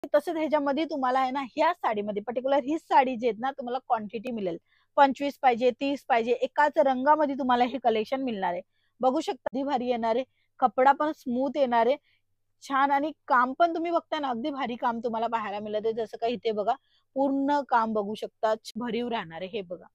तसंच ह्याच्यामध्ये तुम्हाला आहे ना, ह्या साडीमध्ये पर्टिक्युलर ही साडी जी आहेत ना, तुम्हाला क्वांटिटी मिळेल. 25 पाहिजे, 30 पाहिजे, एकाच रंगामध्ये तुम्हाला हे कलेक्शन मिळणार आहे. बघू शकता अगदी भारी येणार आहे. कपडा पण स्मूथ येणार आहे. छान आणि काम पण तुम्ही बघताय ना, अगदी भारी काम तुम्हाला पाहायला मिळत आहे. जसं काही इथे बघा, पूर्ण काम बघू शकता, भरीव राहणार आहे. हे बघा.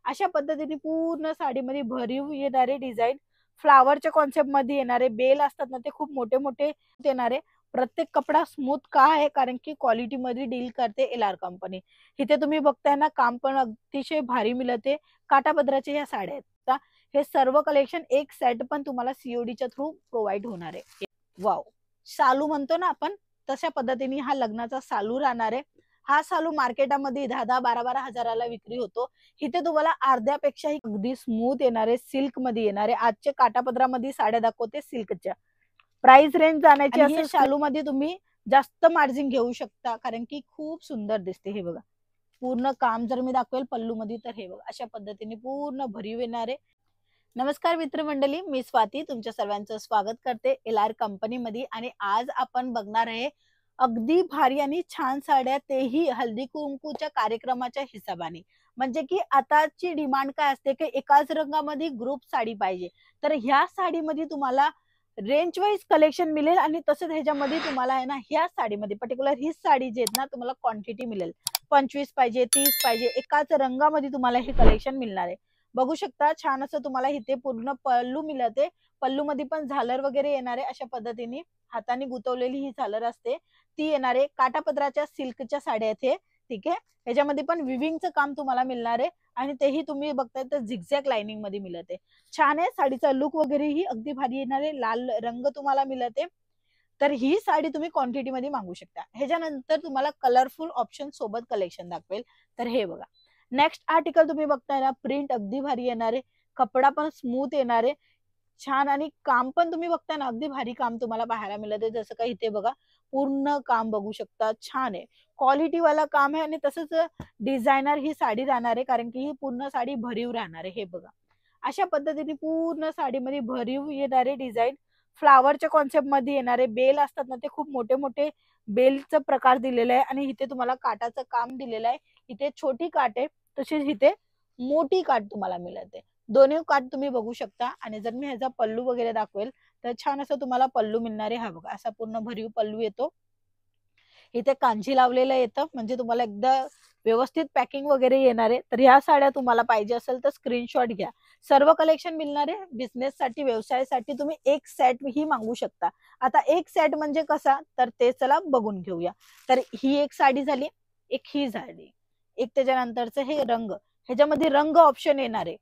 अशा पद्धतीने पूर्ण साडीमध्ये भरीव येणारे डिझाइन फ्लावरच्या कॉन्सेप्ट मध्ये येणारे बेल असतात ना, ते खूप मोठे मोठे येणारे. प्रत्येक कपडा स्मूथ का आहे, कारण की क्वालिटी मध्ये डील करते LR कंपनी. इथे तुम्ही बघताय ना, काम पण अतिशय भारी मिळते. काठापदराच्या ह्या साड्या आहेत. हे सर्व कलेक्शन एक सेट पण तुम्हाला सीओडीच्या थ्रू प्रोव्हाइड होणार आहे. वाव, सालू म्हणतो ना आपण, तशा पद्धतीने हा लग्नाचा सालू राहणार आहे. हा सालू मार्केटामध्ये 10-10, 12-12 हजाराला विक्री होतो. इथे तुम्हाला अर्ध्यापेक्षाही अगदी स्मूथ येणारे, सिल्क मध्ये येणारे, आजचे काठापदरामध्ये साड्या दाखवते सिल्कच्या. प्राइस रेंज जाण्याची असेल, शालू मध्ये तुम्ही जास्त मार्जिन घेऊ शकता, कारण की खूप सुंदर दिसते. हे बघा, पूर्ण काम जर मी दाखवेल पल्लू मध्ये, तर हे बघा अशा पद्धतीने पूर्ण भरीव येणारे. नमस्कार मित्रमंडळी, मी स्वाती तुमच्या सर्वांचं स्वागत करते LR कंपनी मध्ये. आणि आज आपण बघणार आहे अगदी भारी आणि छान साड्या, तेही हल्दी कुंकूच्या कार्यक्रमाच्या हिशोबाने. म्हणजे की आताची डिमांड काय असते की एकाच रंगामध्ये ग्रुप साडी पाहिजे, तर ह्या साडीमध्ये तुम्हाला रेंज वाईज कलेक्शन मिळेल. आणि तसंच ह्याच्यामध्ये तुम्हाला आहे ना, ह्या साडीमध्ये पर्टिक्युलर ही साडी जी आहेत ना, तुम्हाला क्वांटिटी मिळेल. 25 पाहिजे, 30 पाहिजे, एकाच रंगामध्ये तुम्हाला हे कलेक्शन मिळणार आहे. बघू शकता, छान असं तुम्हाला इथे पूर्ण पल्लू मिळते. पल्लू मध्ये पण झालर वगैरे येणारे, अशा पद्धतीने हाताने गुतवलेली ही झालर असते ती येणारे. काठापदराच्या सिल्कच्या साड्या आहेत. ठीक आहे, ह्याच्यामध्ये पण विविंगचं काम तुम्हाला मिळणार आहे. आणि तेही तुम्ही बघताय तर झिगझॅग लाइनिंग मध्ये मिळते. छान आहे, साडीचा लुक वगैरे ही अगदी भारी येणारे. लाल रंग तुम्हाला मिळते. तर ही साडी तुम्ही क्वांटिटी मध्ये मागू शकता. ह्याच्यानंतर तुम्हाला कलरफुल ऑप्शन सोबत कलेक्शन दाखवेल. तर हे बघा, नेक्स्ट आर्टिकल तुम्ही बघताय ना, प्रिंट अगदी भारी येणारे, कपडा पण स्मूथ येणारे, छान. आणि काम पण तुम्ही बघताय ना, अगदी भारी काम तुम्हाला पाहायला मिळते. जसं काही इथे बघा, पूर्ण काम बघू शकता, छान आहे, क्वालिटी वाला काम आहे. आणि तसंच डिझायनर ही साडी राहणार आहे, कारण की ही पूर्ण साडी भरीव राहणार आहे. हे बघा, अशा पद्धतीने पूर्ण साडीमध्ये भरीव येणारे डिझाईन फ्लावरच्या कॉन्सेप्ट मध्ये येणारे. बेल असतात ना, ते खूप मोठे मोठे बेलचं प्रकार दिलेलं आहे. आणि इथे तुम्हाला काटाचं काम दिलेलं आहे. इथे छोटी काट आहे, तशीच इथे मोठी काट तुम्हाला मिळते. दोन्ही काट तुम्ही बघू शकता. आणि जर मी ह्याचा पल्लू वगैरे दाखवेल, तर छान असं तुम्हाला पल्लू मिळणार आहे. हा बघा, असा पूर्ण भरीव पल्लू येतो. इथे कांजी लावलेलं येतं, म्हणजे तुम्हाला एकदा व्यवस्थित पॅकिंग वगैरे येणार आहे. तर ह्या साड्या तुम्हाला पाहिजे असेल तर स्क्रीनशॉट घ्या. सर्व कलेक्शन मिळणार आहे. बिझनेस साठी, व्यवसायासाठी तुम्ही एक सेट ही मागू शकता. आता एक सेट म्हणजे कसा, तर ते चला बघून घेऊया. तर ही एक साडी झाली, एक ही झाली, एक त्याच्यानंतरचं हे रंग. ह्याच्यामध्ये रंग ऑप्शन येणार आहे.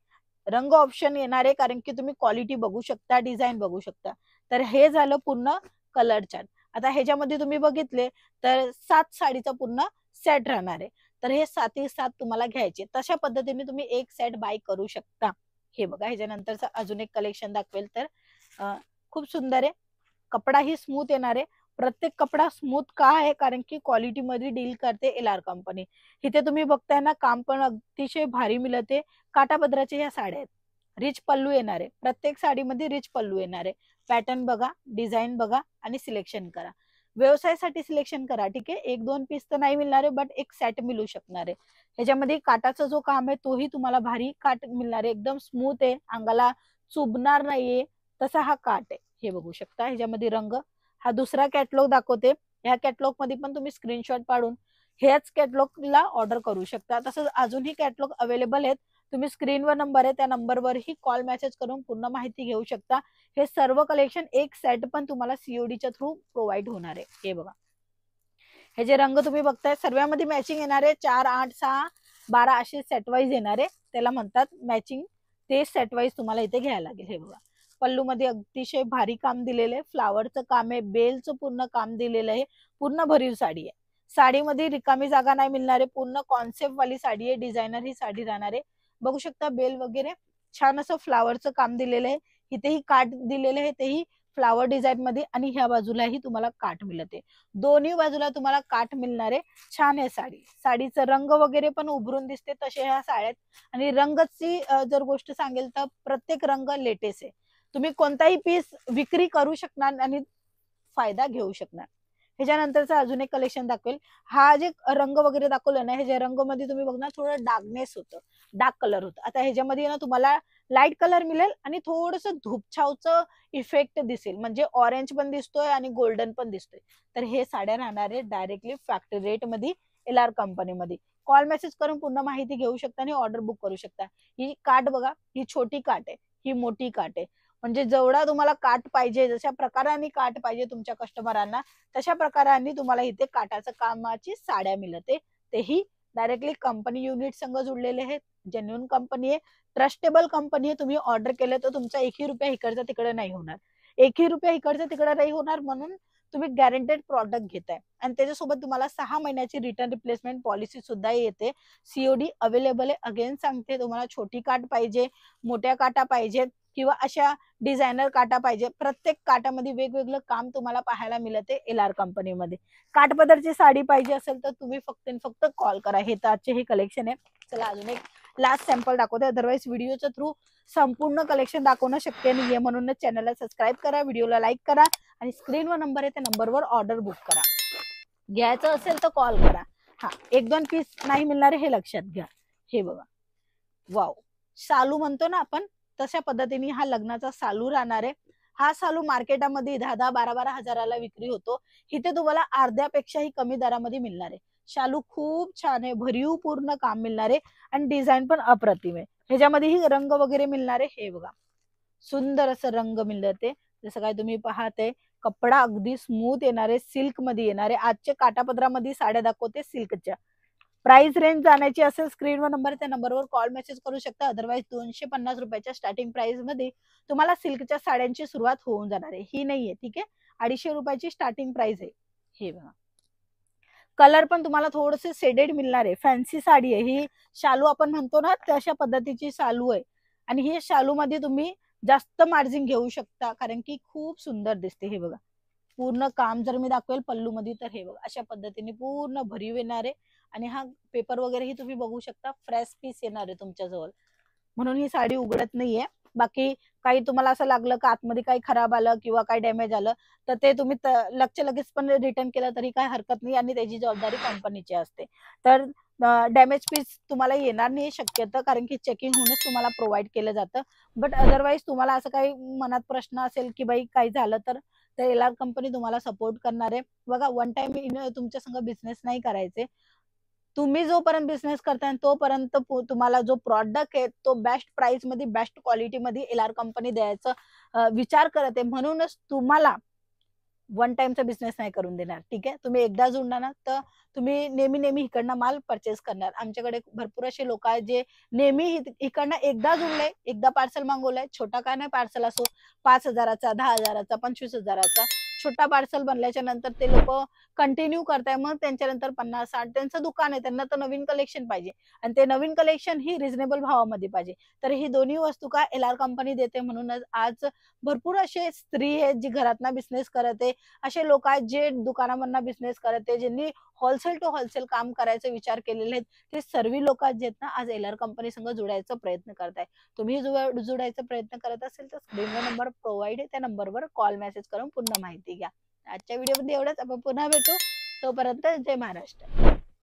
रंग ऑप्शन येणार आहे, कारण की तुम्ही क्वालिटी बघू शकता, डिझाईन बघू शकता. तर हे झालं पूर्ण कलर चार्ट. आता ह्याच्यामध्ये तुम्ही बघितले तर 7 साडीचा पूर्ण सेट राहणार आहे. तर हे 7ही 7 तुम्हाला घ्यायचे. तशा पद्धतीने तुम्ही एक सेट बाय करू शकता. हे बघा, ह्याच्यानंतरचं अजून एक कलेक्शन दाखवेल. तर खूप सुंदर आहे, कपडाही स्मूथ येणार आहे. प्रत्येक कपडा स्मूथ का आहे, कारण की क्वालिटी मध्ये डील करते LR कंपनी. इथे तुम्ही बघताय ना, काम पण अतिशय भारी मिळते. काठापदराच्या ह्या साड्या आहेत. रिच पल्लू येणार आहे, प्रत्येक साडीमध्ये रिच पल्लू येणार आहे. पॅटर्न बघा, डिझाईन बघा आणि सिलेक्शन करा. व्यवसायासाठी सिलेक्शन करा. ठीक आहे, 1-2 पीस तर नाही मिळणार आहे, बट एक सेट मिळू शकणार आहे. ह्याच्यामध्ये काटाचा जो काम आहे तोही तुम्हाला भारी काट मिळणार आहे. एकदम स्मूथ आहे, अंगाला चुभणार नाहीये, तसा हा काट आहे. हे बघू शकता. ह्याच्यामध्ये रंग, हा दुसरा कॅटलॉग दाखवते. ह्या कॅटलॉग मध्ये पण तुम्ही स्क्रीनशॉट पाडून ह्याच कॅटलॉगला ऑर्डर करू शकता. तसंच अजूनही कॅटलॉग अवेलेबल आहेत. तुम्ही स्क्रीनवर नंबर आहे, त्या नंबरवरही कॉल मेसेज करून पूर्ण माहिती घेऊ शकता. हे सर्व कलेक्शन एक सेट पण तुम्हाला सीओडीच्या थ्रू प्रोव्हाइड होणार आहे. हे बघा, हे जे रंग तुम्ही बघताय सर्वांमध्ये मॅचिंग येणार आहे. 4, 8, 6, 12 असे सेट वाईज येणार आहे. त्याला म्हणतात मॅचिंग. ते सेट वाईज तुम्हाला इथे घ्यायला लागेल. हे बघा, पल्लू मध्ये अतिशय भारी काम दिलेलं आहे. फ्लावरचं काम आहे, बेलचं पूर्ण काम दिलेलं आहे. पूर्ण भरीव साडी आहे. साडीमध्ये रिकामी जागा नाही मिळणार आहे. पूर्ण कॉन्सेप्ट वाली साडी आहे. डिझायनर ही साडी राहणार आहे. बघू शकता, बेल वगैरे छान असं फ्लावरचं काम दिलेलं आहे. इथेही काट दिलेलं आहे, तेही फ्लावर डिझाईन मध्ये. आणि ह्या बाजूलाही तुम्हाला काट मिळते. दोन्ही बाजूला तुम्हाला काट मिळणार आहे. छान आहे साडी. साडीचा रंग वगैरे पण उभरून दिसते तसे ह्या साड्यात. आणि रंगाची जर गोष्ट सांगेल तर प्रत्येक रंग लेटेस्ट आहे. तुम्ही कोणताही पीस विक्री करू शकणार आणि फायदा घेऊ शकणार. ह्याच्यानंतरचं अजून एक कलेक्शन दाखवेल. हा जे रंग वगैरे दाखवला ना, ह्याच्या रंगमध्ये तुम्ही बघणार थोडं डार्कनेस होतं, डार्क कलर होतं. आता ह्याच्यामध्ये ना तुम्हाला लाईट कलर मिळेल आणि थोडस धूपछावचं इफेक्ट दिसेल, म्हणजे ऑरेंज पण दिसतोय आणि गोल्डन पण दिसतोय. तर हे साड्या राहणार आहे डायरेक्टली फॅक्टरी रेट मध्ये LR कंपनीमध्ये. कॉल मेसेज करून पूर्ण माहिती घेऊ शकता आणि ऑर्डर बुक करू शकता. ही काठ बघा, ही छोटी काठ आहे, ही मोठी काठ आहे. म्हणजे जेवढा तुम्हाला काठ पाहिजे, जशा प्रकाराने काठ पाहिजे तुमच्या कस्टमरांना, तशा प्रकाराने तुम्हाला इथे काठाचं कामाची साड्या मिळते. तेही डायरेक्टली कंपनी युनिट संघ जुडलेले आहेत. जेन्युन कंपनी आहे, ट्रस्टेबल कंपनी आहे. तुम्ही ऑर्डर केलं तर तुमचा एकही रुपया इकडचा तिकडे नाही होणार, एकही रुपया इकडचा तिकडे नाही होणार. म्हणून तुम्ही गॅरंटेड प्रॉडक्ट घेताय आणि त्याच्यासोबत तुम्हाला 6 महिन्याची रिटर्न रिप्लेसमेंट पॉलिसी सुद्धा येते. COD अवेलेबल आहे. अगेन सांगते, तुम्हाला छोटी काठ पाहिजे, मोठ्या काठा पाहिजेत किंवा अशा डिझायनर काटा पाहिजे, प्रत्येक काटामध्ये वेगवेगळं काम तुम्हाला पाहायला मिळते LR कंपनीमध्ये. काठपदरची साडी पाहिजे असेल तर तुम्ही फक्त कॉल करा. हे तर आजचे हे कलेक्शन आहे. चला अजून एक लास्ट सॅम्पल दाखवते. अदरवाईज व्हिडिओच्या थ्रू संपूर्ण कलेक्शन दाखवणं शक्य नाहीये, म्हणूनच चॅनलला सबस्क्राईब करा, व्हिडिओला लाईक करा आणि स्क्रीनवर नंबर आहे त्या नंबरवर ऑर्डर बुक करा. घ्यायचं असेल तर कॉल करा. हा, 1-2 पीस नाही मिळणार हे लक्षात घ्या. हे बघा, वाव, सालू म्हणतो ना आपण, तशा पद्धतीने हा लग्नाचा सालू राहणार आहे. हा सालू मार्केटामध्ये 10-10, 12-12 हजाराला विक्री होतो. इथे तुम्हाला अर्ध्यापेक्षाही कमी दरामध्ये मिळणार आहे. शालू खूप छान आहे, भरीव पूर्ण काम मिळणार आहे आणि डिझाईन पण अप्रतिम आहे. ह्याच्यामध्येही रंग वगैरे मिळणार आहे. हे बघा, सुंदर असं रंग मिळते. जसं काय तुम्ही पाहते, कपडा अगदी स्मूथ येणार आहे, सिल्क मध्ये येणार आहे. आजच्या काटापदरामध्ये साड्या दाखवते सिल्कच्या. प्राइस रेंज जाण्याची असेल, स्क्रीनवर नंबर त्या नंबरवर कॉल मेसेज करू शकता. अदरवाईज 250 रुपयाच्या स्टार्टिंग प्राइस मध्ये तुम्हाला सिल्कच्या साड्यांची सुरुवात होऊन जाणार आहे. ही नाहीये, ठीक आहे, 250 रुपयाची स्टार्टिंग प्राइस आहे. हे बघा, कलर पण तुम्हाला थोडेसे शेडेड मिळणार आहे. फॅन्सी साडी आहे ही, शालू आपण म्हणतो ना तशा पद्धतीची शालू आहे. आणि ही शालू मध्ये तुम्ही जास्त मार्जिन घेऊ शकता, कारण की खूप सुंदर दिसते. हे बघा, पूर्ण काम जर मी दाखवेल पल्लू मध्ये तर हे बघा अशा पद्धतीने पूर्ण भरीव येणार आहे. आणि हा पेपर वगैरे ही तुम्ही बघू शकता, फ्रेश पीस येणार आहे तुमच्या जवळ, म्हणून ही साडी उघडत नाहीये. बाकी काही तुम्हाला असं लागलं का आतमध्ये काही खराब आलं किंवा काही डॅमेज आलं तर ते तुम्ही लगेच पण रिटर्न केलं तरी काही हरकत नाही आणि त्याची जबाबदारी कंपनीची असते. तर डॅमेज पीस तुम्हाला येणार नाही शक्यतो, कारण की चेकिंग होऊनच तुम्हाला प्रोव्हाइड केलं जातं. बट अदरवाईज तुम्हाला असं काही मनात प्रश्न असेल की बाई काही झालं तर LR कंपनी तुम्हाला सपोर्ट करणार आहे. बघा, वन टाइम तुमच्या संग बिझनेस नाही करायचे. तुम्ही जोपर्यंत बिझनेस करताय तोपर्यंत तुम्हाला जो प्रॉडक्ट आहे तो बेस्ट प्राइस मध्ये, बेस्ट क्वालिटी मध्ये LR कंपनी द्यायचा विचार करते. म्हणूनच तुम्हाला वन टाइमचा बिझनेस नाही करून देणार. ठीक आहे, तुम्ही एकदा जुळणार ना तर तुम्ही नेहमी इकडनं माल परचेस करणार. आमच्याकडे भरपूर असे लोक आहेत जे नेहमी इकडनं एकदा जुळले, एकदा पार्सल मागवलंय, छोटा काय नाही पार्सल असो, 5,000चा, 10,000चा, 25,000चा छोटा पार्सल बनल्याच्या नंतर ते लोक कंटिन्यू करताय. मग त्यांच्यानंतर 50-60 त्यांचं दुकान आहे, त्यांना तर नवीन कलेक्शन पाहिजे आणि ते नवीन कलेक्शन ही रिझनेबल भावामध्ये पाहिजे. तर ही दोन्ही वस्तू का LR कंपनी देते. म्हणूनच आज भरपूर असे स्त्री आहेत जी घरातना बिझनेस करत आहे, असे लोक आहेत जे दुकानामधनं बिझनेस करत आहे, ज्यांनी होलसेल टू होलसेल काम करायचा विचार केलेले आहेत. ते सर्व लोक आहेत ना आज LR कंपनी संग जुडायचा प्रयत्न करताय. तुम्ही जुडायचा प्रयत्न करत असेल तर स्क्रीनवर नंबर प्रोव्हाइड आहे, त्या नंबरवर कॉल मेसेज करून पूर्ण माहिती घ्या. आजच्या व्हिडिओमध्ये एवढंच. आपण पुन्हा भेटू, तोपर्यंत जय महाराष्ट्र.